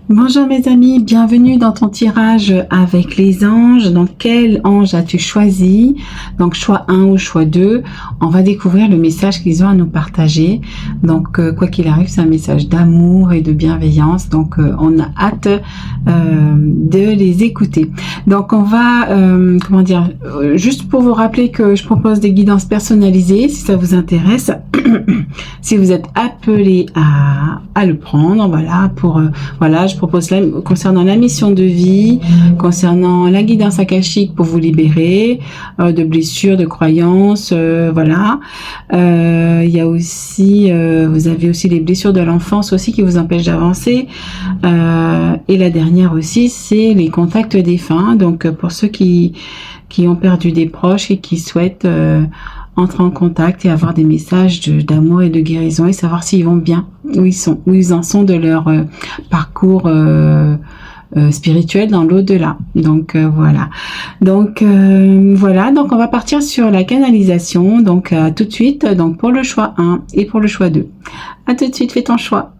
Bonjour mes amis, bienvenue dans ton tirage avec les anges. Donc quel ange as-tu choisi? Donc choix 1 ou choix 2. On va découvrir le message qu'ils ont à nous partager. Donc quoi qu'il arrive, c'est un message d'amour et de bienveillance. Donc on a hâte de les écouter. Donc on va, juste pour vous rappeler que je propose des guidances personnalisées si ça vous intéresse. Si vous êtes appelé à le prendre, voilà, je propose concernant la mission de vie, concernant la guidance akashique pour vous libérer de blessures, de croyances, voilà. Il y a aussi, vous avez aussi les blessures de l'enfance aussi qui vous empêchent d'avancer. Et la dernière aussi, c'est les contacts défunts. Donc pour ceux qui ont perdu des proches et qui souhaitent entrer en contact et avoir des messages d'amour et de guérison et savoir s'ils vont bien, où ils en sont de leur parcours spirituel dans l'au-delà. Donc voilà. Donc voilà, donc on va partir sur la canalisation. Donc à tout de suite, donc pour le choix 1 et pour le choix 2. À tout de suite, fais ton choix.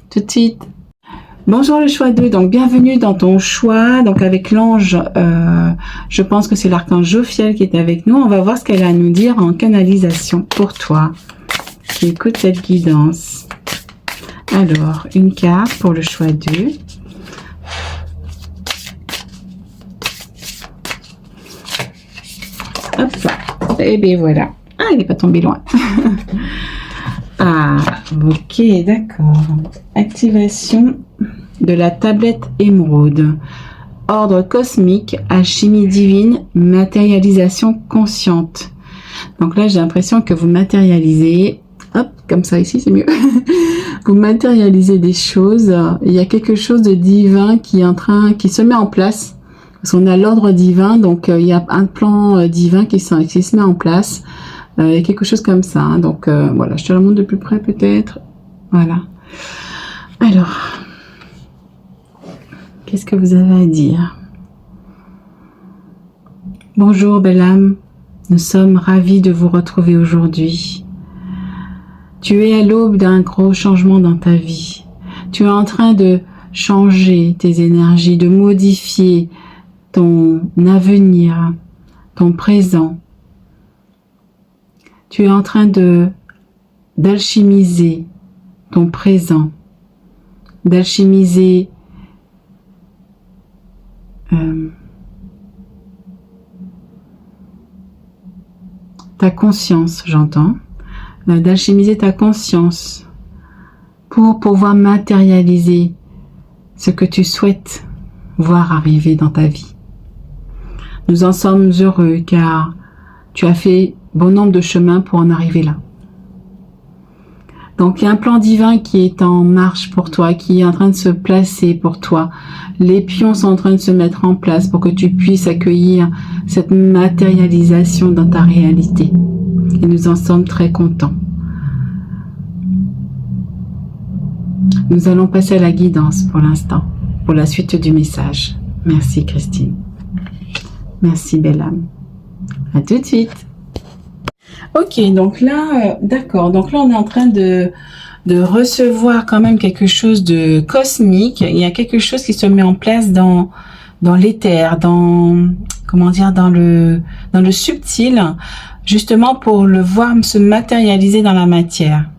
Tout de suite. Bonjour le choix 2, donc bienvenue dans ton choix, donc avec l'ange, je pense que c'est l'archange Jophiel qui est avec nous. On va voir ce qu'elle a à nous dire en canalisation pour toi qui écoute cette guidance. Alors, une carte pour le choix 2. Hop là, et bien voilà. Ah, il n'est pas tombé loin. Ah, ok, d'accord. Activation de la tablette émeraude. Ordre cosmique, alchimie divine, matérialisation consciente. Donc là, j'ai l'impression que vous matérialisez, hop, comme ça ici, c'est mieux. Vous matérialisez des choses. Il y a quelque chose de divin qui se met en place. Parce qu'on a l'ordre divin, donc il y a un plan divin qui se met en place. Il y a quelque chose comme ça. Hein. Donc voilà, je te la montre de plus près peut-être. Voilà. Alors, qu'est-ce que vous avez à dire? Bonjour belle âme, nous sommes ravis de vous retrouver aujourd'hui. Tu es à l'aube d'un gros changement dans ta vie. Tu es en train de changer tes énergies, de modifier ton avenir, ton présent. Tu es en train d'alchimiser ton présent, d'alchimiser ta conscience, j'entends, d'alchimiser ta conscience pour pouvoir matérialiser ce que tu souhaites voir arriver dans ta vie. Nous en sommes heureux car tu as fait bon nombre de chemins pour en arriver là. Donc, il y a un plan divin qui est en marche pour toi, qui est en train de se placer pour toi. Les pions sont en train de se mettre en place pour que tu puisses accueillir cette matérialisation dans ta réalité. Et nous en sommes très contents. Nous allons passer à la guidance pour l'instant, pour la suite du message. Merci Christine. Merci belle âme. À tout de suite. Ok, donc là, d'accord. Donc là, on est en train de recevoir quand même quelque chose de cosmique. Il y a quelque chose qui se met en place dans l'éther, comment dire, dans le subtil, justement pour le voir se matérialiser dans la matière.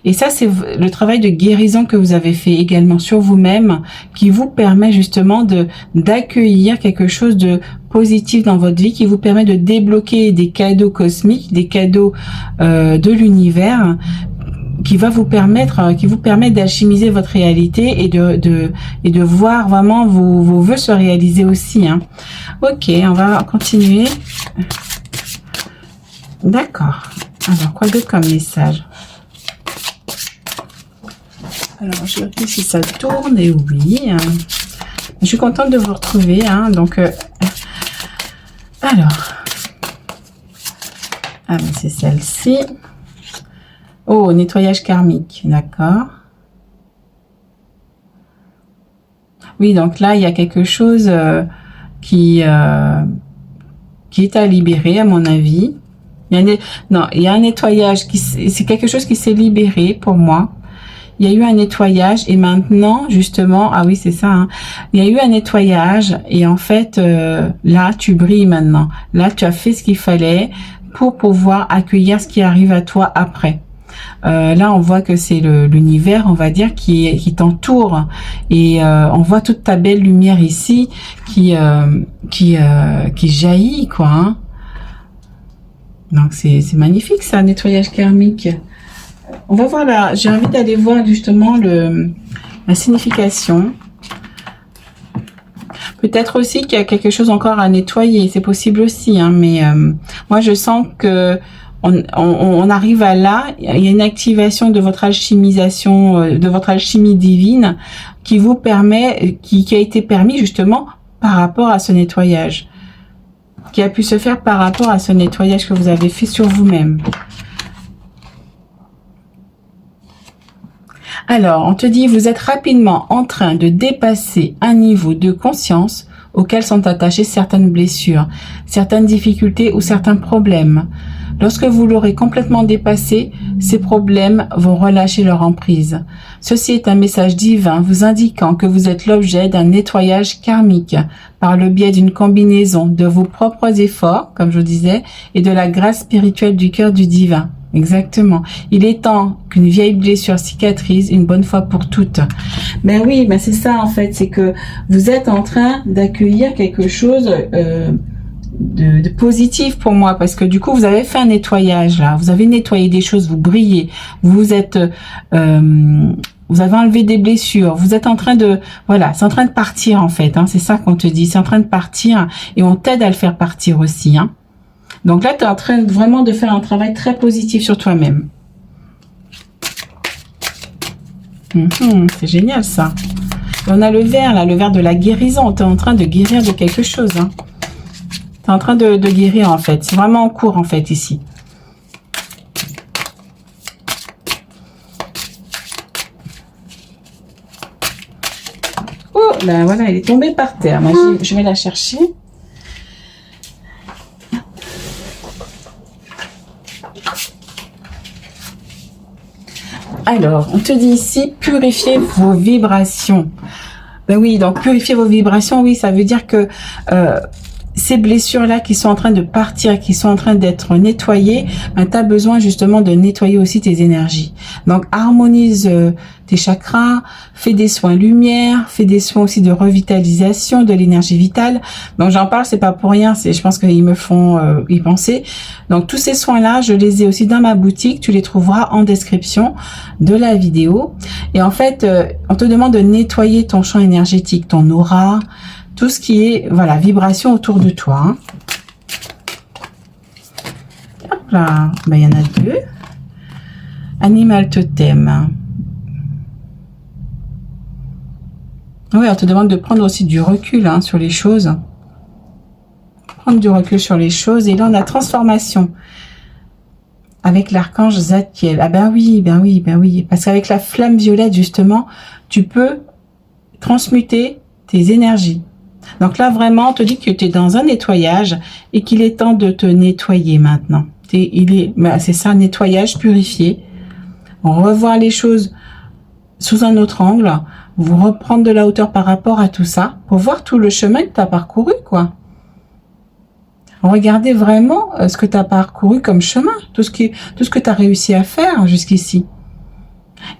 Et ça, c'est le travail de guérison que vous avez fait également sur vous-même, qui vous permet justement d'accueillir quelque chose de positif dans votre vie, qui vous permet de débloquer des cadeaux cosmiques, des cadeaux de l'univers, qui vous permet d'alchimiser votre réalité et de voir vraiment vos vœux se réaliser aussi. Hein. Ok, on va continuer. D'accord. Alors, quoi d'autre comme message? Alors, je vérifie si ça tourne, et oui. Je suis contente de vous retrouver. Hein, donc, alors, c'est celle-ci. Oh, nettoyage karmique, d'accord. Oui, donc là, il y a quelque chose qui est à libérer, à mon avis. Il y a un nettoyage, c'est quelque chose qui s'est libéré pour moi. il y a eu un nettoyage et maintenant, justement, ah oui, c'est ça, hein, il y a eu un nettoyage et en fait, là, tu brilles maintenant. Là, tu as fait ce qu'il fallait pour pouvoir accueillir ce qui arrive à toi après. Là, on voit que c'est l'univers, on va dire, qui t'entoure et on voit toute ta belle lumière ici qui jaillit, quoi. Hein. Donc c'est magnifique ça, nettoyage karmique. On va voir là. J'ai envie d'aller voir justement la signification. Peut-être aussi qu'il y a quelque chose encore à nettoyer, c'est possible aussi, hein, mais moi je sens que on arrive à là, il y a une activation de votre alchimisation, de votre alchimie divine qui vous permet, qui a été permis justement par rapport à ce nettoyage, qui a pu se faire par rapport à ce nettoyage que vous avez fait sur vous-même. Alors, on te dit, vous êtes rapidement en train de dépasser un niveau de conscience auquel sont attachées certaines blessures, certaines difficultés ou certains problèmes. Lorsque vous l'aurez complètement dépassé, ces problèmes vont relâcher leur emprise. Ceci est un message divin vous indiquant que vous êtes l'objet d'un nettoyage karmique par le biais d'une combinaison de vos propres efforts, comme je vous disais, et de la grâce spirituelle du cœur du divin. Exactement. Il est temps qu'une vieille blessure cicatrise une bonne fois pour toutes. Ben oui, ben c'est ça en fait, c'est que vous êtes en train d'accueillir quelque chose de positif pour moi, parce que du coup vous avez fait un nettoyage là, vous avez nettoyé des choses, vous brillez, vous êtes vous avez enlevé des blessures, vous êtes en train de, voilà, c'est en train de partir en fait, hein, c'est ça qu'on te dit, c'est en train de partir et on t'aide à le faire partir aussi, hein. Donc là, tu es en train vraiment de faire un travail très positif sur toi-même. C'est génial ça. Et on a le vert là, le vert de la guérison. Tu es en train de guérir de quelque chose. Hein. Tu es en train de guérir en fait. C'est vraiment en cours en fait ici. Oh, ben voilà, elle est tombée par terre. Moi, je vais la chercher. Alors, on te dit ici, purifiez vos vibrations. Ben oui, donc purifier vos vibrations, oui, ça veut dire que ces blessures-là qui sont en train de partir, qui sont en train d'être nettoyées, ben, tu as besoin justement de nettoyer aussi tes énergies. Donc, harmonise tes chakras, fais des soins lumière, fais des soins aussi de revitalisation de l'énergie vitale. Donc, j'en parle, c'est pas pour rien, je pense qu'ils me font y penser. Donc, tous ces soins-là, je les ai aussi dans ma boutique. Tu les trouveras en description de la vidéo. Et en fait, on te demande de nettoyer ton champ énergétique, ton aura, tout ce qui est, voilà, vibration autour de toi. Hein. Hop là, ben, il y en a deux. Animal totem. Oui, on te demande de prendre aussi du recul hein, sur les choses. Prendre du recul sur les choses. Et là, on a transformation. Avec l'archange Zadkiel. Ah ben oui, ben oui, ben oui. Parce qu'avec la flamme violette, justement, tu peux transmuter tes énergies. Donc là, vraiment, on te dit que tu es dans un nettoyage et qu'il est temps de te nettoyer maintenant. C'est ça, nettoyage, purifier. Revoir les choses sous un autre angle. Vous reprendre de la hauteur par rapport à tout ça pour voir tout le chemin que tu as parcouru, quoi. Regardez vraiment ce que tu as parcouru comme chemin, tout ce que tu as réussi à faire jusqu'ici.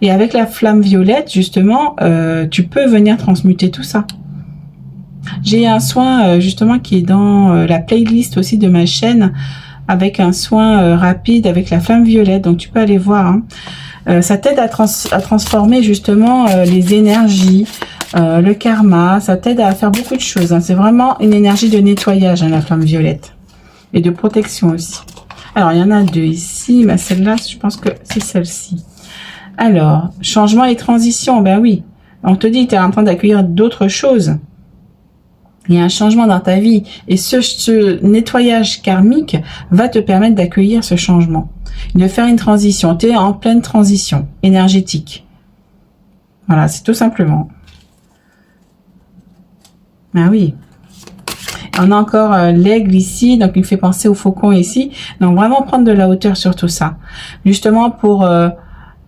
Et avec la flamme violette, justement, tu peux venir transmuter tout ça. J'ai un soin justement qui est dans la playlist aussi de ma chaîne avec un soin rapide avec la flamme violette, donc tu peux aller voir. Hein. Ça t'aide à transformer justement les énergies, le karma, ça t'aide à faire beaucoup de choses. Hein. C'est vraiment une énergie de nettoyage, hein, la flamme violette, et de protection aussi. Alors, il y en a deux ici, mais celle-là, je pense que c'est celle-ci. Alors, changement et transition, ben oui. On te dit, tu es en train d'accueillir d'autres choses. Il y a un changement dans ta vie et ce nettoyage karmique va te permettre d'accueillir ce changement, de faire une transition. Tu es en pleine transition énergétique. Voilà, c'est tout simplement. Ah oui. On a encore l'aigle ici, donc il me fait penser au faucon ici. Donc vraiment prendre de la hauteur sur tout ça. Justement pour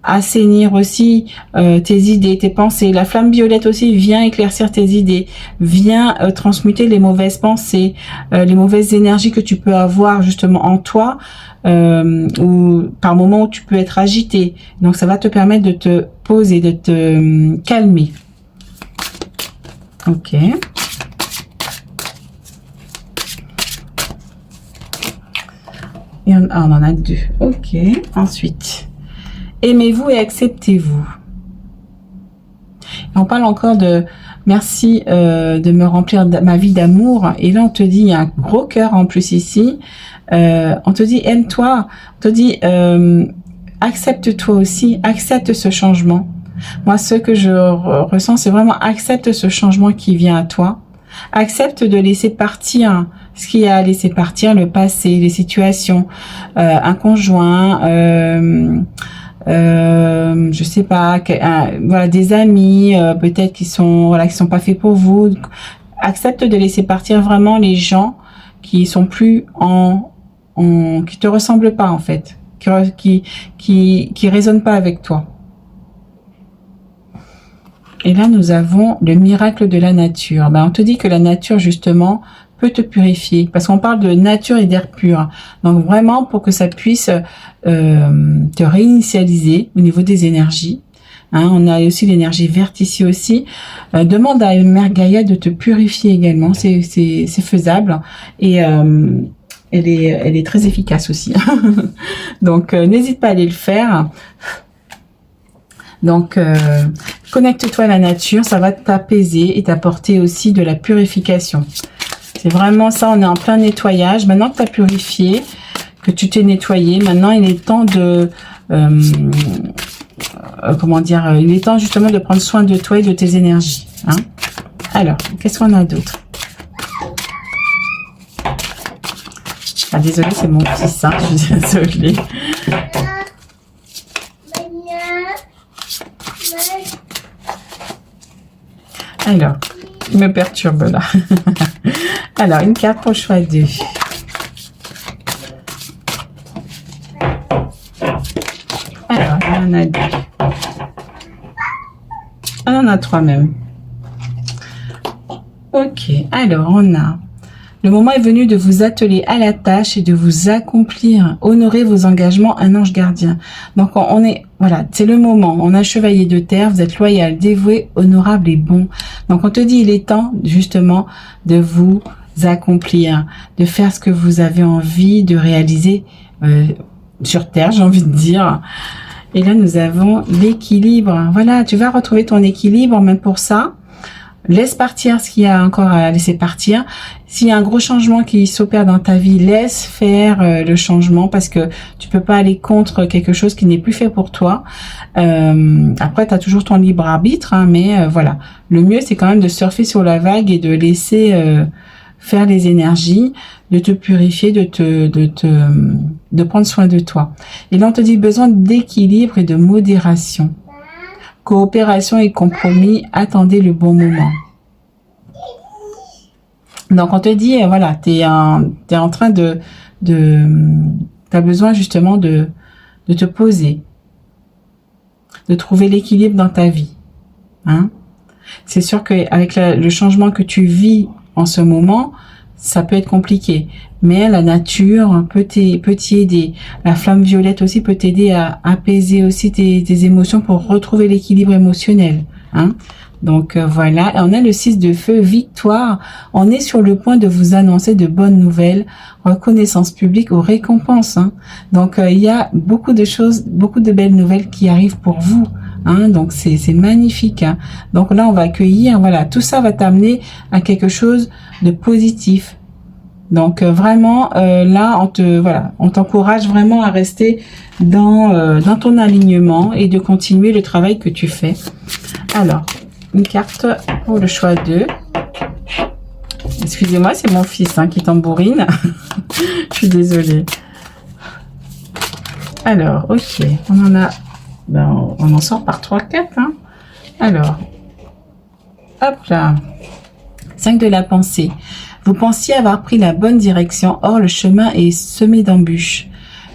assainir aussi tes idées, tes pensées. La flamme violette aussi vient éclaircir tes idées, vient transmuter les mauvaises pensées, les mauvaises énergies que tu peux avoir justement en toi, ou par moments où tu peux être agité. Donc ça va te permettre de te poser, de te calmer. Ok. Et on en a deux. Ok. Ensuite, aimez-vous et acceptez-vous. On parle encore de merci de me remplir ma vie d'amour. Et là, on te dit, il y a un gros cœur en plus ici. On te dit, aime-toi. On te dit, accepte-toi aussi. Accepte ce changement. Moi, ce que je ressens, c'est vraiment accepte ce changement qui vient à toi. Accepte de laisser partir ce qui a à laisser partir, le passé, les situations, un conjoint, je sais pas, voilà, des amis, peut-être qui sont pas faits pour vous. Accepte de laisser partir vraiment les gens qui sont plus qui te ressemblent pas en fait, qui résonnent pas avec toi. Et là, nous avons le miracle de la nature. On te dit que la nature, justement, peut te purifier. Parce qu'on parle de nature et d'air pur. Donc, vraiment, pour que ça puisse te réinitialiser au niveau des énergies. On a aussi l'énergie verte ici aussi. Demande à Mère Gaïa de te purifier également. C'est faisable. Et elle est très efficace aussi. Donc, n'hésite pas à aller le faire. Donc, connecte-toi à la nature, ça va t'apaiser et t'apporter aussi de la purification. C'est vraiment ça, on est en plein nettoyage. Maintenant que tu as purifié, que tu t'es nettoyé, maintenant il est temps de... comment dire, il est temps justement de prendre soin de toi et de tes énergies. Alors, qu'est-ce qu'on a d'autre? Ah, désolée, c'est mon fils, je suis désolée. Alors, il me perturbe là. Alors, une carte pour le choix 2. Alors, il y en a 2. On en a 3 même. Ok, alors on a... Le moment est venu de vous atteler à la tâche et de vous accomplir. Honorez vos engagements, un ange gardien. Donc, on est... Voilà, c'est le moment. On a un chevalier de terre, vous êtes loyal, dévoué, honorable et bon. Donc, on te dit, il est temps, justement, de vous accomplir, de faire ce que vous avez envie de réaliser sur terre, j'ai envie de dire. Et là, nous avons l'équilibre. Voilà, tu vas retrouver ton équilibre, même pour ça. Laisse partir ce qu'il y a encore à laisser partir. S'il y a un gros changement qui s'opère dans ta vie, laisse faire le changement parce que tu peux pas aller contre quelque chose qui n'est plus fait pour toi. Après, tu as toujours ton libre arbitre, mais voilà. Le mieux, c'est quand même de surfer sur la vague et de laisser faire les énergies, de te purifier, de prendre soin de toi. Et là, on te dit besoin d'équilibre et de modération. Coopération et compromis, attendez le bon moment. Donc, on te dit, voilà, t'es en train t'as besoin justement de te poser, de trouver l'équilibre dans ta vie. C'est sûr qu'avec le changement que tu vis en ce moment, ça peut être compliqué. Mais la nature peut t'y aider. La flamme violette aussi peut t'aider à apaiser aussi tes émotions pour retrouver l'équilibre émotionnel. Donc voilà, et on a le 6 de feu, victoire. On est sur le point de vous annoncer de bonnes nouvelles, reconnaissance publique ou récompense. Donc il y a beaucoup de choses, beaucoup de belles nouvelles qui arrivent pour vous. Donc c'est magnifique. Donc là on va accueillir, voilà, tout ça va t'amener à quelque chose de positif. Donc vraiment là on t'encourage vraiment à rester dans ton alignement et de continuer le travail que tu fais. Alors, une carte pour le choix 2. Excusez-moi, c'est mon fils qui tambourine. Je suis désolée. Alors, ok, on en a... on en sort par 3-4. Alors, hop là. 5 de la pensée. Vous pensiez avoir pris la bonne direction, or le chemin est semé d'embûches.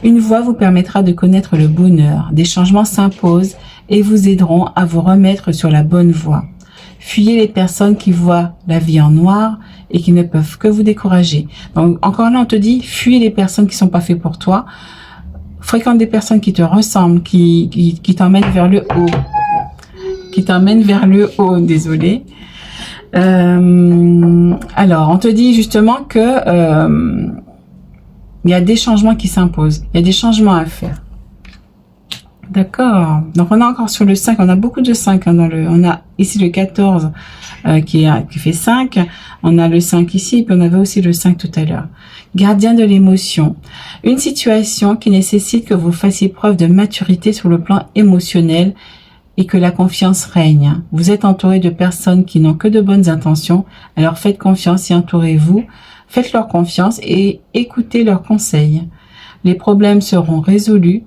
Une voie vous permettra de connaître le bonheur. Des changements s'imposent et vous aideront à vous remettre sur la bonne voie. Fuyez les personnes qui voient la vie en noir et qui ne peuvent que vous décourager. Donc, encore là, on te dit, fuis les personnes qui sont pas faites pour toi. Fréquente des personnes qui te ressemblent, qui t'emmènent vers le haut. Qui t'emmènent vers le haut, désolé. Alors, on te dit justement que il y a des changements qui s'imposent. Il y a des changements à faire. D'accord. Donc, on a encore sur le 5. On a beaucoup de 5 hein, on a ici le 14 qui fait 5. On a le 5 ici. Et puis, on avait aussi le 5 tout à l'heure. Gardien de l'émotion. Une situation qui nécessite que vous fassiez preuve de maturité sur le plan émotionnel et que la confiance règne. Vous êtes entouré de personnes qui n'ont que de bonnes intentions. Alors, faites confiance et entourez-vous. Faites leur confiance et écoutez leurs conseils. Les problèmes seront résolus.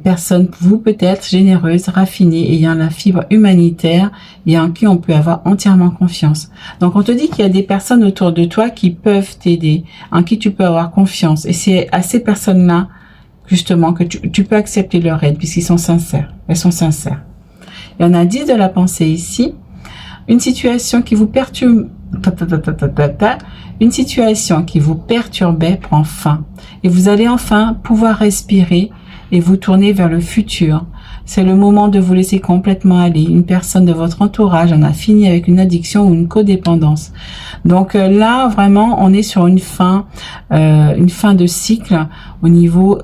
Personne, vous peut-être généreuse, raffinée, ayant la fibre humanitaire et en qui on peut avoir entièrement confiance. Donc on te dit qu'il y a des personnes autour de toi qui peuvent t'aider, en qui tu peux avoir confiance. Et c'est à ces personnes-là, justement, que tu peux accepter leur aide, puisqu'ils sont sincères. Elles sont sincères. Il y en a 10 de la pensée ici. Une situation qui vous perturbe, une situation qui vous perturbait prend fin. Et vous allez enfin pouvoir respirer et vous tourner vers le futur. C'est le moment de vous laisser complètement aller. Une personne de votre entourage en a fini avec une addiction ou une codépendance. Donc là, vraiment, on est sur une fin de cycle au niveau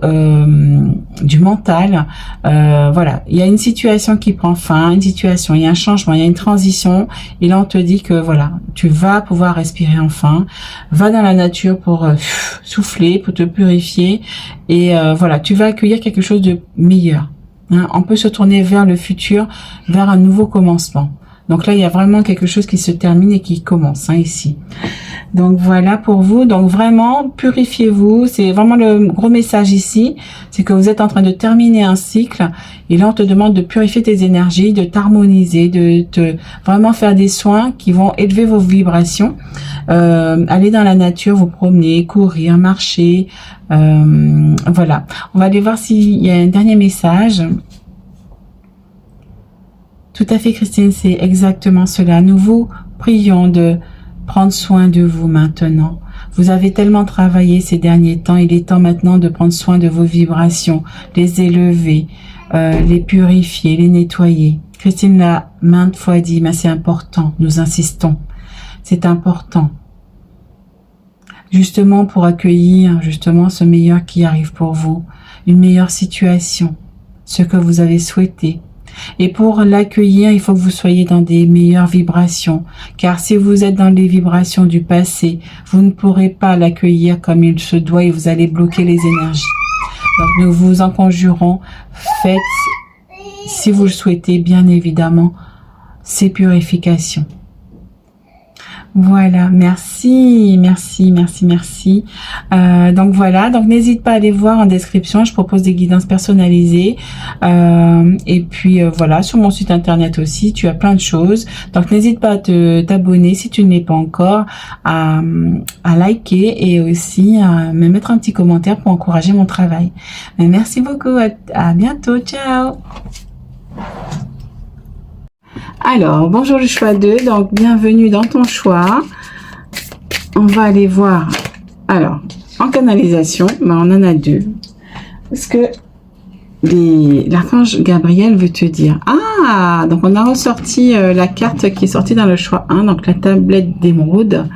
du mental. Voilà, il y a une situation qui prend fin, il y a un changement, il y a une transition. Et là, on te dit que voilà, tu vas pouvoir respirer enfin. Va dans la nature pour souffler, pour te purifier. Et voilà, tu vas accueillir quelque chose de meilleur. Hein, on peut se tourner vers le futur, vers un nouveau commencement. Donc là, il y a vraiment quelque chose qui se termine et qui commence ici. Donc voilà pour vous. Donc vraiment, purifiez-vous. C'est vraiment le gros message ici. C'est que vous êtes en train de terminer un cycle. Et là, on te demande de purifier tes énergies, de t'harmoniser, de te vraiment faire des soins qui vont élever vos vibrations. Aller dans la nature, vous promener, courir, marcher. Voilà. On va aller voir s'il y a un dernier message. Tout à fait, Christine, c'est exactement cela. Nous vous prions de prendre soin de vous maintenant. Vous avez tellement travaillé ces derniers temps. Il est temps maintenant de prendre soin de vos vibrations, les élever, les purifier, les nettoyer. Christine l'a maintes fois dit, mais c'est important. Nous insistons. C'est important. Justement pour accueillir justement ce meilleur qui arrive pour vous. Une meilleure situation. Ce que vous avez souhaité. Et pour l'accueillir, il faut que vous soyez dans des meilleures vibrations. Car si vous êtes dans les vibrations du passé, vous ne pourrez pas l'accueillir comme il se doit et vous allez bloquer les énergies. Donc nous vous en conjurons, faites, si vous le souhaitez, bien évidemment, ces purifications. Voilà, merci. Donc voilà, donc n'hésite pas à aller voir en description, je propose des guidances personnalisées. Et puis voilà, sur mon site internet aussi, tu as plein de choses. Donc n'hésite pas à t'abonner si tu ne l'es pas encore, à liker et aussi à me mettre un petit commentaire pour encourager mon travail. Mais merci beaucoup, à bientôt, ciao. Alors, bonjour le choix 2, donc bienvenue dans ton choix. On va aller voir, alors, en canalisation, ben, on en a 2. Parce que l'archange Gabriel veut te dire, ah, donc on a ressorti la carte qui est sortie dans le choix 1, donc la tablette d'émeraude.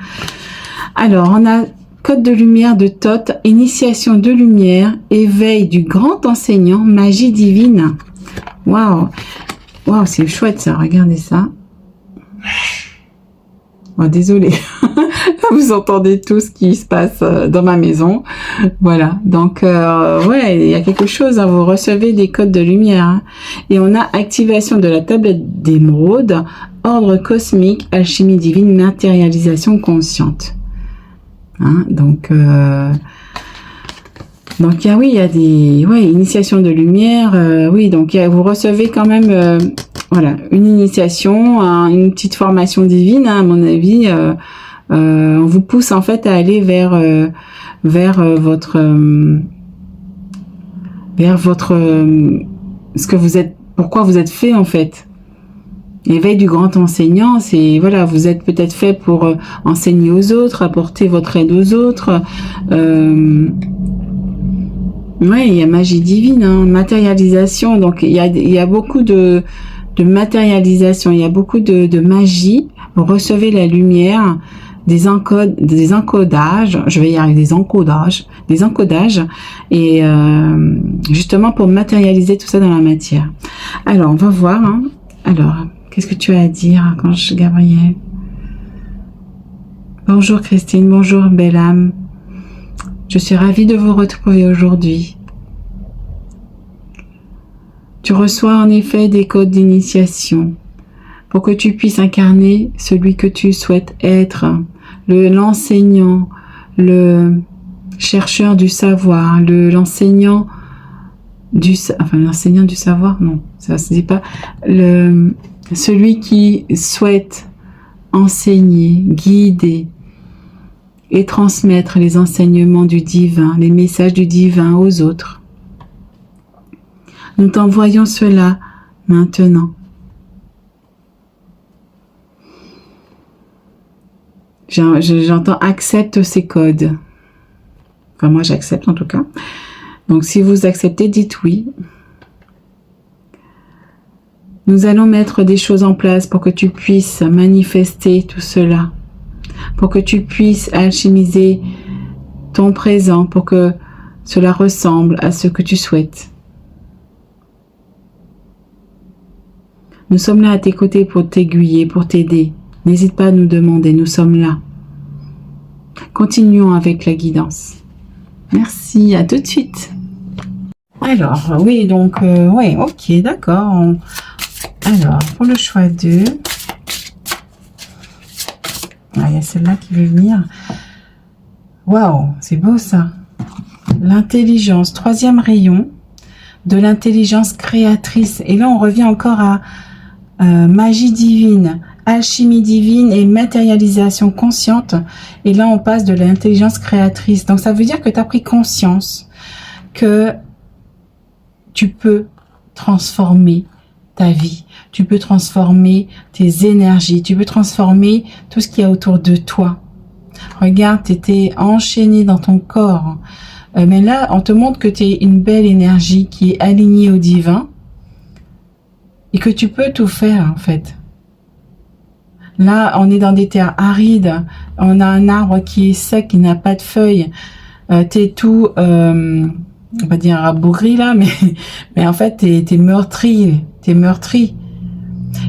Alors, on a code de lumière de Thoth, initiation de lumière, éveil du grand enseignant, magie divine. Waouh! Waouh, c'est chouette ça, regardez ça. Oh, désolé, vous entendez tout ce qui se passe dans ma maison. Voilà, donc ouais, il y a quelque chose, hein, vous recevez des codes de lumière. Hein. Et on a activation de la tablette d'émeraude, ordre cosmique, alchimie divine, matérialisation consciente. Hein, donc oui, il y a des initiations de lumière, oui, donc vous recevez quand même voilà, une initiation, une petite formation divine, hein, à mon avis. On vous pousse en fait à aller vers votre vers votre ce que vous êtes, pourquoi vous êtes fait en fait. L'éveil du grand enseignant, c'est voilà, vous êtes peut-être fait pour enseigner aux autres, apporter votre aide aux autres. Ouais, il y a magie divine, hein, matérialisation. Donc il y a beaucoup de matérialisation, il y a beaucoup de magie. Vous recevez la lumière, des encodages, je vais y arriver, des encodages, et justement pour matérialiser tout ça dans la matière. Alors on va voir. Hein. Alors, qu'est-ce que tu as à dire, Archange Gabriel? Bonjour Christine, bonjour belle âme. Je suis ravie de vous retrouver aujourd'hui. Tu reçois en effet des codes d'initiation pour que tu puisses incarner celui que tu souhaites être, l'enseignant, le chercheur du savoir, l'enseignant du savoir, non, ça se dit pas, celui qui souhaite enseigner, guider et transmettre les enseignements du divin, les messages du divin aux autres. Nous t'envoyons cela maintenant. J'entends accepte ces codes. Enfin, moi j'accepte en tout cas. Donc si vous acceptez, dites oui. Nous allons mettre des choses en place pour que tu puisses manifester tout cela. Pour que tu puisses alchimiser ton présent, pour que cela ressemble à ce que tu souhaites. Nous sommes là à tes côtés pour t'aiguiller, pour t'aider. N'hésite pas à nous demander, nous sommes là. Continuons avec la guidance. Merci, à tout de suite. Alors, oui, donc, ouais, ok, d'accord. Alors, pour le choix 2, il y a celle-là qui veut venir. Waouh, c'est beau ça. L'intelligence, troisième rayon de l'intelligence créatrice. Et là, on revient encore à magie divine, alchimie divine et matérialisation consciente. Et là, on passe de l'intelligence créatrice. Donc, ça veut dire que tu as pris conscience que tu peux transformer ta vie. Tu peux transformer tes énergies. Tu peux transformer tout ce qu'il y a autour de toi. Regarde, tu étais enchaîné dans ton corps. Mais là, on te montre que tu es une belle énergie qui est alignée au divin. Et que tu peux tout faire, en fait. Là, on est dans des terres arides. On a un arbre qui est sec, qui n'a pas de feuilles. T'es tout, on va dire rabougri là, mais en fait, t'es meurtri. T'es meurtri.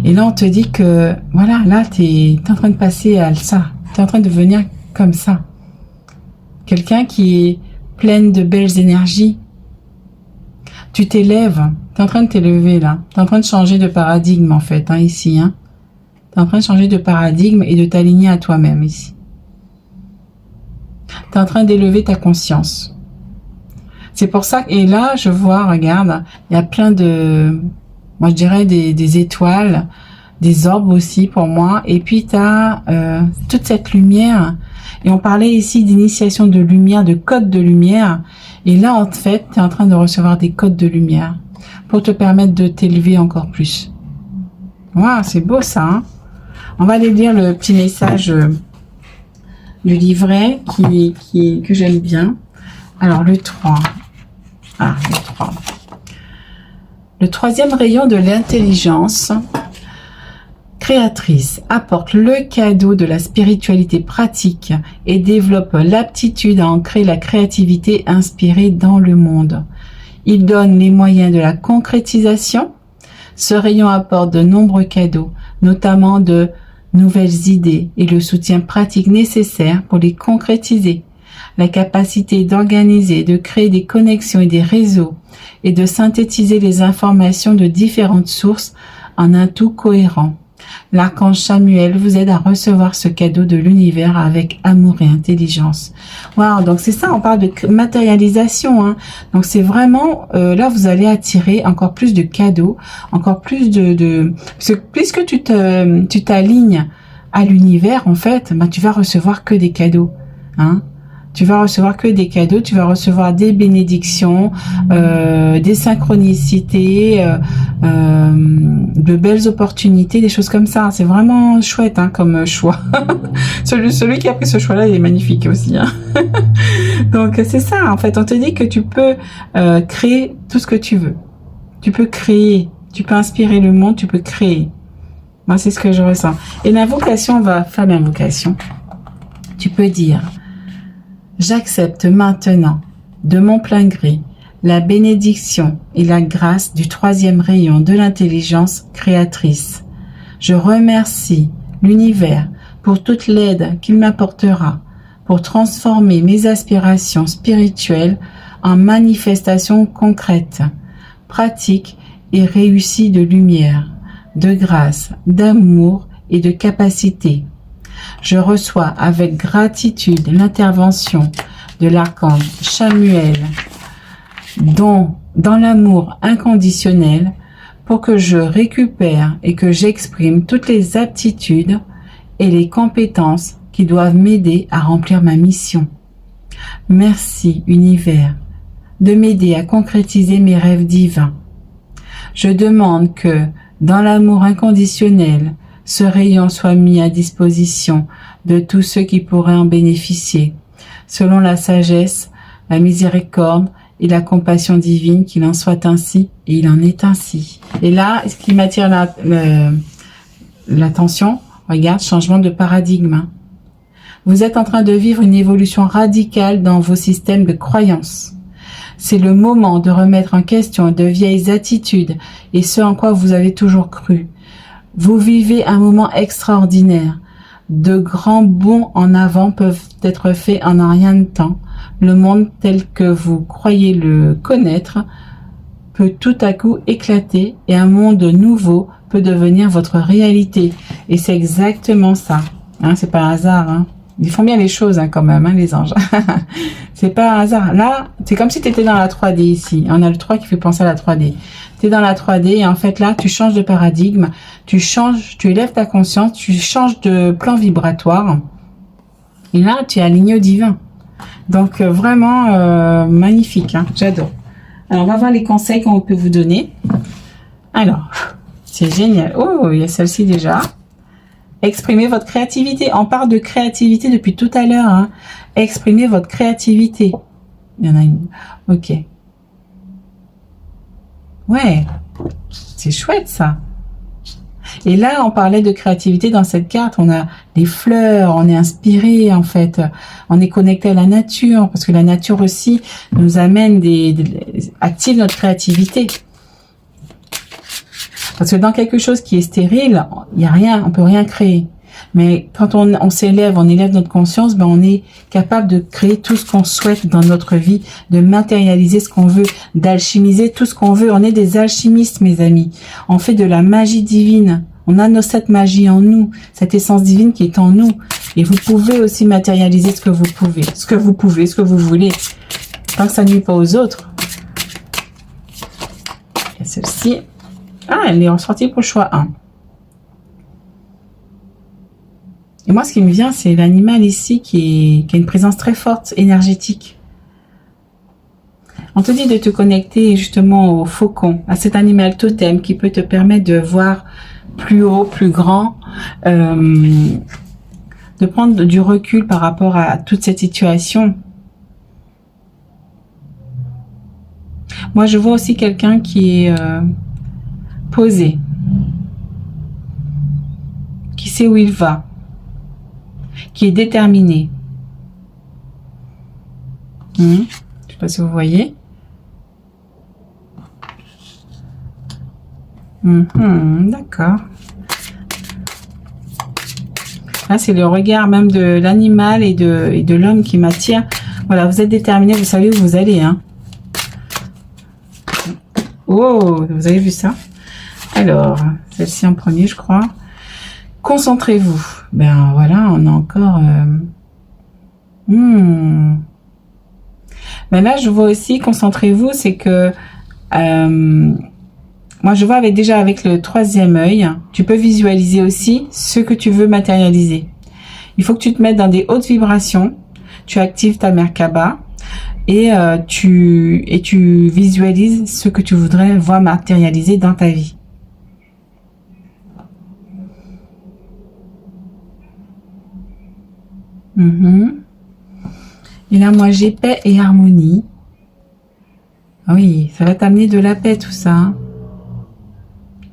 Et là, on te dit que, voilà, là, t'es en train de passer à ça. T'es en train de devenir comme ça. Quelqu'un qui est pleine de belles énergies. Tu t'élèves. T'es en train de t'élever là. T'es en train de changer de paradigme en fait, hein, ici. Hein. T'es en train de changer de paradigme et de t'aligner à toi-même ici. T'es en train d'élever ta conscience. C'est pour ça, et là, je vois, regarde, il y a plein de, moi je dirais des étoiles, des orbes aussi pour moi. Et puis t'as toute cette lumière. Et on parlait ici d'initiation de lumière, de code de lumière. Et là, en fait, tu es en train de recevoir des codes de lumière pour te permettre de t'élever encore plus. Waouh, c'est beau ça. Hein, on va aller lire le petit message du livret que j'aime bien. Alors, le 3. Ah, le 3. Le troisième rayon de l'intelligence créatrice apporte le cadeau de la spiritualité pratique et développe l'aptitude à ancrer la créativité inspirée dans le monde. Il donne les moyens de la concrétisation. Ce rayon apporte de nombreux cadeaux, notamment de nouvelles idées et le soutien pratique nécessaire pour les concrétiser. La capacité d'organiser, de créer des connexions et des réseaux et de synthétiser les informations de différentes sources en un tout cohérent. L'archange Samuel vous aide à recevoir ce cadeau de l'univers avec amour et intelligence. Waouh, donc c'est ça, on parle de matérialisation. Hein. Donc c'est vraiment, là vous allez attirer encore plus de cadeaux, encore plus parce que puisque tu t'alignes à l'univers, en fait, bah, tu vas recevoir que des cadeaux. Hein. Tu vas recevoir que des cadeaux, tu vas recevoir des bénédictions, des synchronicités, de belles opportunités, des choses comme ça. C'est vraiment chouette hein, comme choix. celui qui a pris ce choix-là, il est magnifique aussi. Hein. Donc c'est ça, en fait, on te dit que tu peux créer tout ce que tu veux. Tu peux créer, tu peux inspirer le monde, tu peux créer. Moi, c'est ce que je ressens. Et l'invocation, on va faire l'invocation. Tu peux dire... J'accepte maintenant, de mon plein gré, la bénédiction et la grâce du troisième rayon de l'intelligence créatrice. Je remercie l'univers pour toute l'aide qu'il m'apportera pour transformer mes aspirations spirituelles en manifestations concrètes, pratiques et réussies de lumière, de grâce, d'amour et de capacité. Je reçois avec gratitude l'intervention de l'archange Chamuel, dans l'amour inconditionnel, pour que je récupère et que j'exprime toutes les aptitudes et les compétences qui doivent m'aider à remplir ma mission. Merci, univers, de m'aider à concrétiser mes rêves divins. Je demande que, dans l'amour inconditionnel, ce rayon soit mis à disposition de tous ceux qui pourraient en bénéficier, selon la sagesse, la miséricorde et la compassion divine, qu'il en soit ainsi, et il en est ainsi. Et là, ce qui m'attire l'attention, regarde, changement de paradigme. Vous êtes en train de vivre une évolution radicale dans vos systèmes de croyances. C'est le moment de remettre en question de vieilles attitudes et ce en quoi vous avez toujours cru. Vous vivez un moment extraordinaire. De grands bonds en avant peuvent être faits en un rien de temps. Le monde tel que vous croyez le connaître peut tout à coup éclater et un monde nouveau peut devenir votre réalité. Et c'est exactement ça. Hein, c'est pas un hasard. Hein. Ils font bien les choses hein, quand même, hein, les anges. C'est pas un hasard. Là, c'est comme si tu étais dans la 3D ici. On a le 3 qui fait penser à la 3D. Tu es dans la 3D et en fait là, tu changes de paradigme, tu élèves ta conscience, tu changes de plan vibratoire. Et là, tu es aligné au divin. Donc vraiment magnifique, hein, j'adore. Alors, on va voir les conseils qu'on peut vous donner. Alors, c'est génial. Oh, il y a celle-ci déjà. Exprimez votre créativité. On parle de créativité depuis tout à l'heure. Hein. Exprimez votre créativité. Il y en a une. Ok. Ouais. C'est chouette ça. Et là, on parlait de créativité dans cette carte. On a des fleurs, on est inspiré en fait. On est connecté à la nature parce que la nature aussi nous amène active notre créativité. Parce que dans quelque chose qui est stérile, il y a rien, on peut rien créer. Mais quand on s'élève, on élève notre conscience, ben on est capable de créer tout ce qu'on souhaite dans notre vie, de matérialiser ce qu'on veut, d'alchimiser tout ce qu'on veut. On est des alchimistes, mes amis. On fait de la magie divine. On a cette magie en nous, cette essence divine qui est en nous. Et vous pouvez aussi matérialiser ce que vous pouvez, ce que vous voulez. Tant que ça ne nuit pas aux autres. Et celle-ci. Ah, elle est ressortie pour le choix 1. Et moi, ce qui me vient, c'est l'animal ici qui a une présence très forte, énergétique. On te dit de te connecter justement au faucon, à cet animal totem qui peut te permettre de voir plus haut, plus grand, de prendre du recul par rapport à toute cette situation. Moi, je vois aussi quelqu'un qui est posé, qui sait où il va, qui est déterminé. Je ne sais pas si vous voyez. D'accord. Là, c'est le regard même de l'animal et de l'homme qui m'attire. Voilà, vous êtes déterminé, vous savez où vous allez. Hein. Oh, vous avez vu ça? Alors, celle-ci en premier, je crois. Concentrez-vous. Ben voilà, on a encore... Ben là, je vois aussi, concentrez-vous, c'est que... moi, je vois déjà avec le troisième œil, tu peux visualiser aussi ce que tu veux matérialiser. Il faut que tu te mettes dans des hautes vibrations. tu actives ta Merkaba et tu visualises ce que tu voudrais voir matérialiser dans ta vie. Et là, moi, j'ai paix et harmonie. Oui, ça va t'amener de la paix, tout ça. Hein.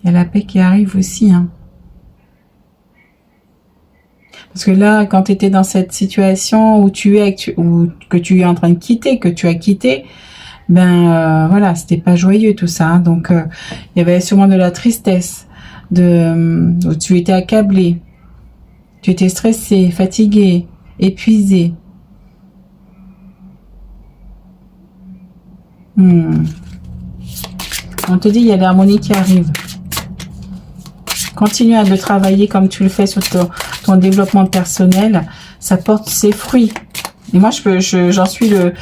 Il y a la paix qui arrive aussi. Hein. Parce que là, quand tu étais dans cette situation où tu es, ou que tu es en train de quitter, que tu as quitté, ben voilà, c'était pas joyeux tout ça. Hein. Donc, il y avait sûrement de la tristesse, où tu étais accablé, tu étais stressé, fatigué, épuisé. On te dit, il y a l'harmonie qui arrive. Continue à le travailler comme tu le fais sur ton développement personnel. Ça porte ses fruits. Et moi, j'en suis le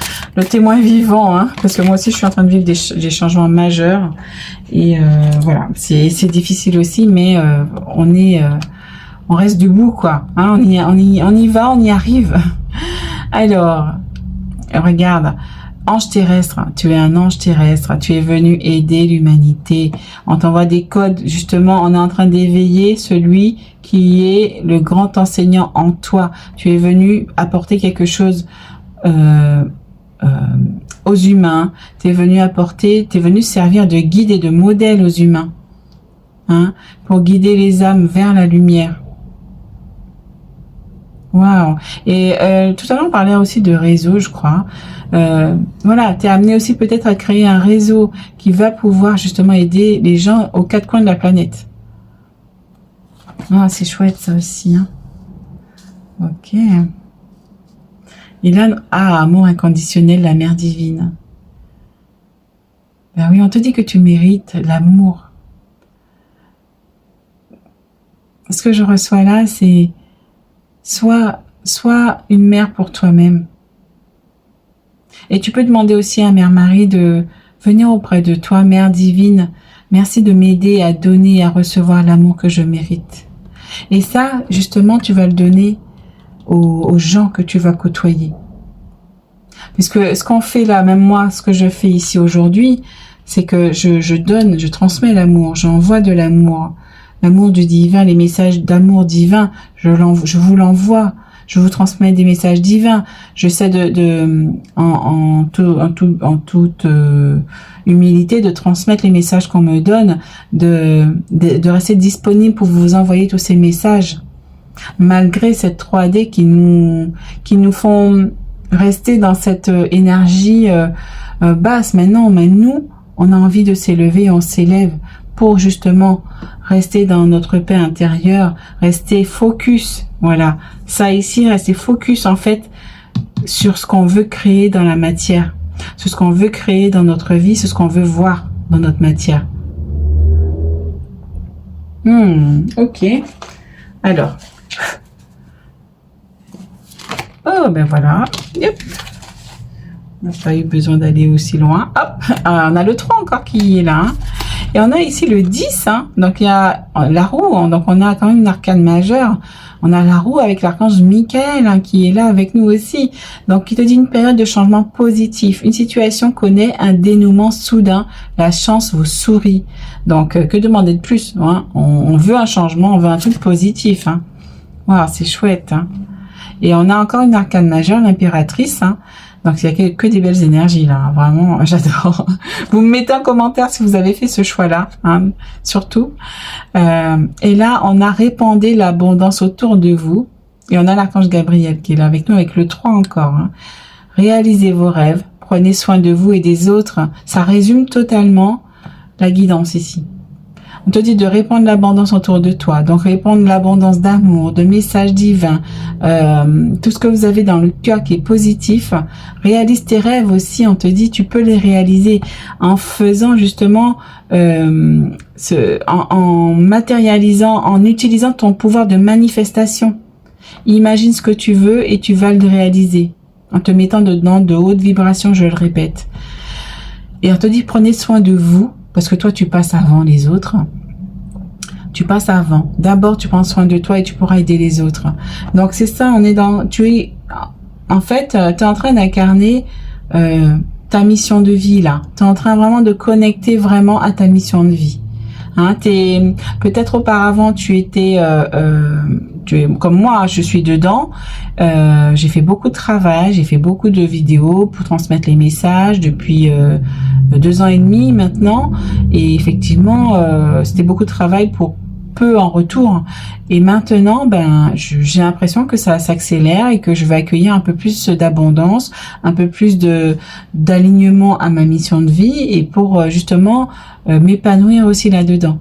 témoin vivant, hein, parce que moi aussi, je suis en train de vivre des changements majeurs. Et voilà, c'est difficile aussi, mais on reste debout, quoi. Hein, on y va, on y arrive. Alors, regarde. Ange terrestre, tu es un ange terrestre, tu es venu aider l'humanité. On t'envoie des codes, justement, on est en train d'éveiller celui qui est le grand enseignant en toi. Tu es venu apporter quelque chose aux humains. Tu es venu servir de guide et de modèle aux humains, hein, pour guider les âmes vers la lumière. Waouh. Et tout à l'heure on parlait aussi de réseau, je crois. Voilà, t'es amené aussi peut-être à créer un réseau qui va pouvoir justement aider les gens aux quatre coins de la planète. Ah, c'est chouette ça aussi. Hein. Ok. Et là, amour inconditionnel, la mère divine. Ben oui, on te dit que tu mérites l'amour. Ce que je reçois là, c'est Sois une mère pour toi-même. Et tu peux demander aussi à Mère Marie de venir auprès de toi, Mère divine. Merci de m'aider à donner et à recevoir l'amour que je mérite. Et ça, justement, tu vas le donner aux gens que tu vas côtoyer. Puisque ce qu'on fait là, même moi, ce que je fais ici aujourd'hui, c'est que je transmets l'amour, j'envoie de l'amour. L'amour du divin, les messages d'amour divin, je vous l'envoie, je vous transmets des messages divins. J'essaie en toute humilité de transmettre les messages qu'on me donne, de rester disponible pour vous envoyer tous ces messages, malgré cette 3D qui nous font rester dans cette énergie basse. Maintenant, mais nous, on a envie de s'élever, on s'élève pour justement rester dans notre paix intérieure, rester focus, voilà, ça ici, rester focus en fait sur ce qu'on veut créer dans la matière, sur ce qu'on veut créer dans notre vie, sur ce qu'on veut voir dans notre matière. Ok, alors, oh ben voilà, yep. On n'a pas eu besoin d'aller aussi loin, hop, on a le 3 encore qui est là, hein. Et on a ici le 10, hein, donc il y a la roue, hein, donc on a quand même une arcane majeure. On a la roue avec l'archange Michael, hein, qui est là avec nous aussi. Donc il te dit une période de changement positif. Une situation connaît un dénouement soudain. La chance vous sourit. Donc que demander de plus, hein, on veut un changement, on veut un truc positif. Hein. Wow, c'est chouette. Hein. Et on a encore une arcane majeure, l'impératrice. Hein. Donc, il n'y a que des belles énergies, là. Vraiment, j'adore. Vous me mettez en commentaire si vous avez fait ce choix-là, hein, surtout. Et là, on a répandu l'abondance autour de vous. Et on a l'archange Gabriel qui est là avec nous, avec le 3 encore. Hein. Réalisez vos rêves. Prenez soin de vous et des autres. Ça résume totalement la guidance ici. On te dit de répandre l'abondance autour de toi. Donc, répandre l'abondance d'amour, de messages divins, tout ce que vous avez dans le cœur qui est positif. Réalise tes rêves aussi. On te dit, tu peux les réaliser en faisant justement, en matérialisant, en utilisant ton pouvoir de manifestation. Imagine ce que tu veux et tu vas le réaliser. En te mettant dedans de hautes vibrations, je le répète. Et on te dit, prenez soin de vous. Parce que toi, tu passes avant les autres. Tu passes avant. D'abord, tu prends soin de toi et tu pourras aider les autres. Donc, c'est ça, on est dans... Tu es en fait, tu es en train d'incarner ta mission de vie là. Tu es en train vraiment de connecter vraiment à ta mission de vie. Hein, peut-être auparavant tu étais comme moi, je suis dedans. J'ai fait beaucoup de travail, j'ai fait beaucoup de vidéos pour transmettre les messages depuis 2 ans et demi maintenant. Et effectivement, c'était beaucoup de travail pour peu en retour. Et maintenant, j'ai l'impression que ça s'accélère et que je vais accueillir un peu plus d'abondance, un peu plus d'alignement à ma mission de vie et pour justement m'épanouir aussi là-dedans.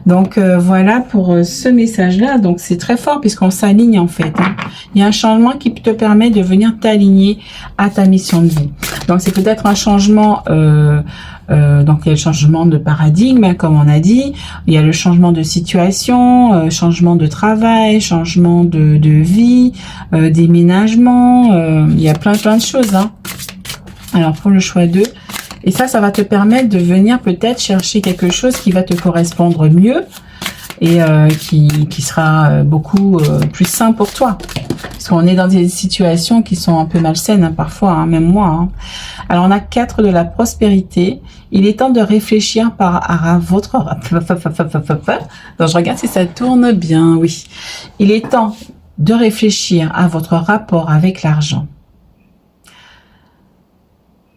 Donc voilà pour ce message-là. Donc c'est très fort puisqu'on s'aligne en fait. Hein. Il y a un changement qui te permet de venir t'aligner à ta mission de vie. Donc c'est peut-être un changement. Donc il y a le changement de paradigme, hein, comme on a dit. Il y a le changement de situation, changement de travail, changement de vie, déménagement. Il y a plein de choses. Hein. Alors pour le choix 2. Et ça va te permettre de venir peut-être chercher quelque chose qui va te correspondre mieux et qui sera beaucoup plus sain pour toi. Parce qu'on est dans des situations qui sont un peu malsaines hein, parfois, hein, même moi. Hein. Alors on a 4 de la prospérité. Il est temps de réfléchir à votre... Donc je regarde si ça tourne bien, oui. Il est temps de réfléchir à votre rapport avec l'argent.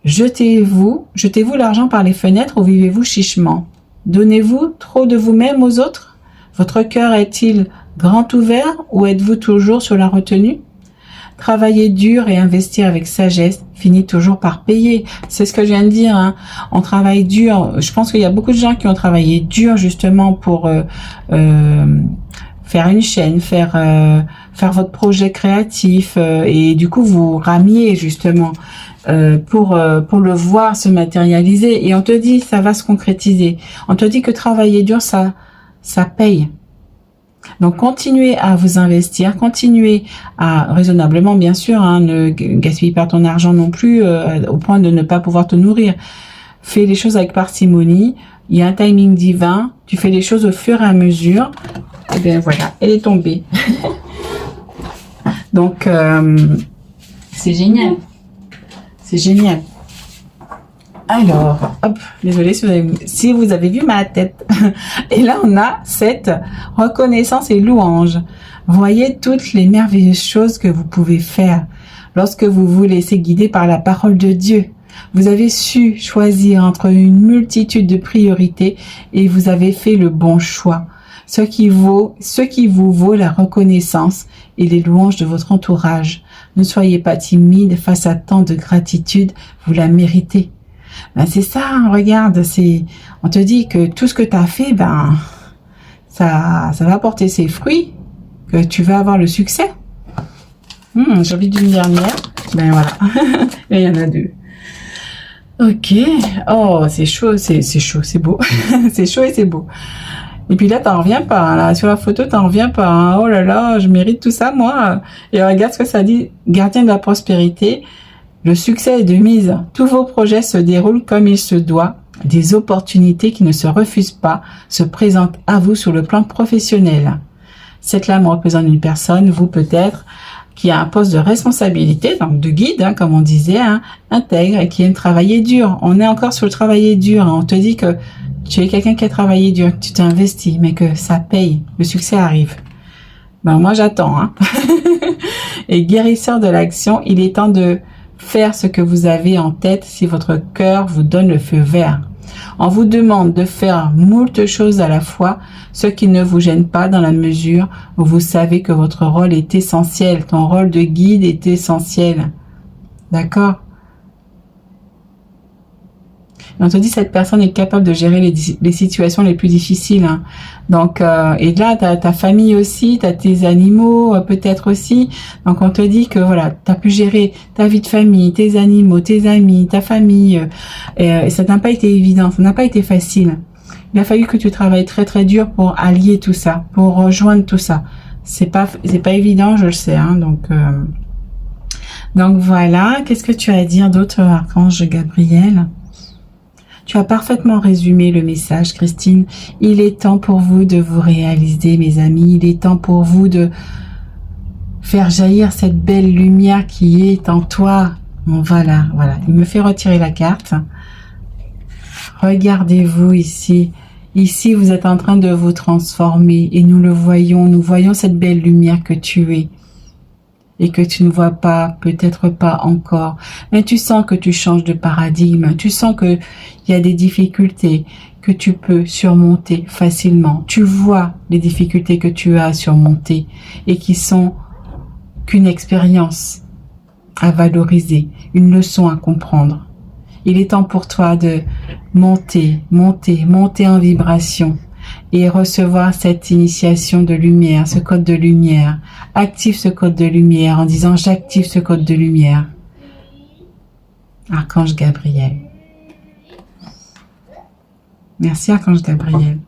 Jetez-vous l'argent par les fenêtres ou vivez-vous chichement? Donnez-vous trop de vous-même aux autres? Votre cœur est-il grand ouvert ou êtes-vous toujours sur la retenue? Travailler dur et investir avec sagesse finit toujours par payer. C'est ce que je viens de dire. Hein. On travaille dur. Je pense qu'il y a beaucoup de gens qui ont travaillé dur justement pour faire une chaîne, faire votre projet créatif et du coup vous ramiez justement. Pour le voir se matérialiser et on te dit ça va se concrétiser. On te dit que travailler dur ça paye. Donc continuez à vous investir, continuez à raisonnablement bien sûr, hein, ne gaspille pas ton argent non plus au point de ne pas pouvoir te nourrir. Fais les choses avec parcimonie, il y a un timing divin, tu fais les choses au fur et à mesure. Et bien voilà, elle est tombée. Donc c'est génial. C'est génial. Alors, hop, désolée si vous avez vu ma tête. Et là, on a cette reconnaissance et louange. Voyez toutes les merveilleuses choses que vous pouvez faire lorsque vous vous laissez guider par la parole de Dieu. Vous avez su choisir entre une multitude de priorités et vous avez fait le bon choix. Ce qui vous vaut la reconnaissance et les louanges de votre entourage. Ne soyez pas timide face à tant de gratitude, vous la méritez. C'est ça, hein, regarde, on te dit que tout ce que tu as fait, ça va porter ses fruits, que tu vas avoir le succès. J'ai envie d'une dernière. Voilà. Et il y en a 2. Ok. Oh, c'est chaud, c'est chaud, c'est beau. C'est chaud et c'est beau. Et puis là, t'en reviens pas. Là, sur la photo, t'en reviens pas. Hein. Oh là là, je mérite tout ça, moi. Et regarde ce que ça dit. Gardien de la prospérité. Le succès est de mise. Tous vos projets se déroulent comme il se doit. Des opportunités qui ne se refusent pas se présentent à vous sur le plan professionnel. Cette lame représente une personne, vous peut-être, qui a un poste de responsabilité, donc de guide, hein, comme on disait, hein, intègre et qui aime travailler dur. On est encore sur le travailler dur. Hein. On te dit que tu es quelqu'un qui a travaillé dur, que tu t'es investi, mais que ça paye. Le succès arrive. Moi, j'attends. Hein. Et guérisseur de l'action, il est temps de faire ce que vous avez en tête si votre cœur vous donne le feu vert. On vous demande de faire moult choses à la fois, ce qui ne vous gêne pas dans la mesure où vous savez que votre rôle est essentiel. Ton rôle de guide est essentiel. D'accord ? On te dit cette personne est capable de gérer les situations les plus difficiles. Hein. Donc, et là, tu as ta famille aussi, tu as tes animaux peut-être aussi. Donc, on te dit que voilà, tu as pu gérer ta vie de famille, tes animaux, tes amis, ta famille. Et ça n'a pas été évident, ça n'a pas été facile. Il a fallu que tu travailles très très dur pour allier tout ça, pour rejoindre tout ça. C'est pas évident, je le sais. Hein, donc voilà, qu'est-ce que tu as à dire d'autre, Archange Gabriel ? Tu as parfaitement résumé le message, Christine. Il est temps pour vous de vous réaliser, mes amis. Il est temps pour vous de faire jaillir cette belle lumière qui est en toi. Bon, voilà, voilà. Il me fait retirer la carte. Regardez-vous ici. Ici, vous êtes en train de vous transformer et nous le voyons. Nous voyons cette belle lumière que tu es et que tu ne vois pas, peut-être pas encore. Mais tu sens que tu changes de paradigme. Tu sens que il y a des difficultés que tu peux surmonter facilement. Tu vois les difficultés que tu as à surmonter et qui sont qu'une expérience à valoriser, une leçon à comprendre. Il est temps pour toi de monter en vibration et recevoir cette initiation de lumière, ce code de lumière. Active ce code de lumière en disant j'active ce code de lumière. Archange Gabriel. Merci Archange Gabriel.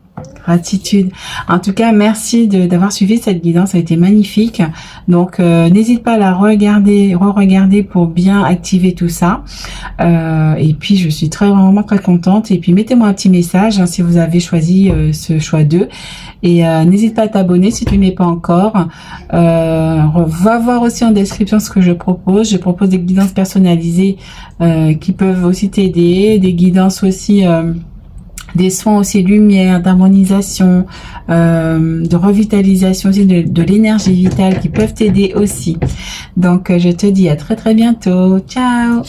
Gratitude. En tout cas, merci d'avoir suivi cette guidance, ça a été magnifique. Donc, n'hésite pas à la regarder, re-regarder pour bien activer tout ça. Et puis, je suis vraiment très contente. Et puis, mettez-moi un petit message si vous avez choisi ce choix 2. Et n'hésite pas à t'abonner si tu n'es pas encore. Va voir aussi en description ce que je propose. Je propose des guidances personnalisées qui peuvent aussi t'aider, des guidances aussi... des soins aussi lumière, d'harmonisation, de revitalisation aussi de l'énergie vitale qui peuvent t'aider aussi. Donc, je te dis à très très bientôt. Ciao!